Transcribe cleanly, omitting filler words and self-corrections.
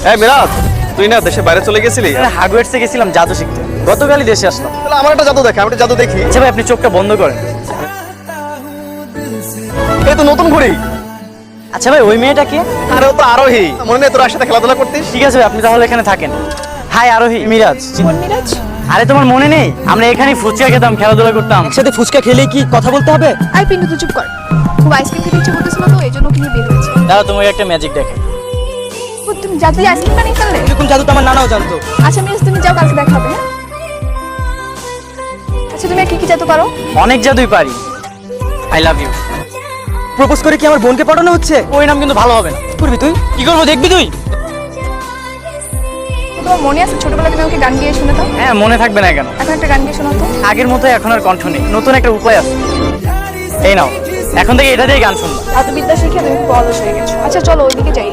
হ্যাঁ মিরাজ, তুই না দেশে বাইরে চলে গেছিলি? হাগওয়ার্ডসে গেছিলাম জাদু শিখতে, গতকালই দেশে আসলাম। তাহলে আমার একটা জাদু দেখে, আমি একটা জাদু দেখি। আচ্ছা ভাই, আপনি চোখটা বন্ধ করেন। এই তো নতুন ঘড়ি। আচ্ছা ভাই, ওই মেয়েটা কে? আরে ও তো আরোহী, মনে নেই তোর সাথে খেলাধুলা করতিস? ঠিক আছে ভাই, আপনি তাহলে এখানে থাকেন। হাই আরোহী, মিরাজ। কোন মিরাজ? আরে তোমার মনে নেই, আমরা এখানেই ফুচকা খেতাম, খেলাধুলা করতাম। একসাথে ফুচকা খেলে কি কথা বলতে হবে? আই পিন্টু, তুই চুপ কর। খুব আইসক্রিম খেতে ইচ্ছে করতেছিল তো, এই জন্য ওকে নিয়ে বের হয়েছে। দাঁড়া, তোমাকে একটা ম্যাজিক দেখে। ও, তুমি জাদুই আইসক্রিম বানিয়ে ফেললে? এরকম জাদু তো আমার নানাও জানতো। আচ্ছা মিরাজ, তুমি যাও, কালকে দেখা হবে, হ্যাঁ? আচ্ছা তুমি আর কি কি জাদু পারো? অনেক জাদুই পারি। I love you. প্রপোজ করে কি আমার বোনকে পড়ানো হচ্ছে? ওই নাম কিন্তু ভালো হবে না। করবি তুই? কি করবো দেখবি তুই? তোমার মনে আছে ছোটবেলায় তুমি ওকে গান গিয়ে শোনাতো? হ্যাঁ, মনে থাকবে না কেন? এখন একটা গান গিয়ে শোনাতো। আগের মতো এখন আর কণ্ঠ নেই, নতুন একটা উপায় আছে। এই নাও, এখন থেকে এটা দিয়ে গান শুনবা। জাদুবিদ্যা শিখে তুমি খুব অলস হয়ে গেছো। আচ্ছা চলো ওইদিকে যাই।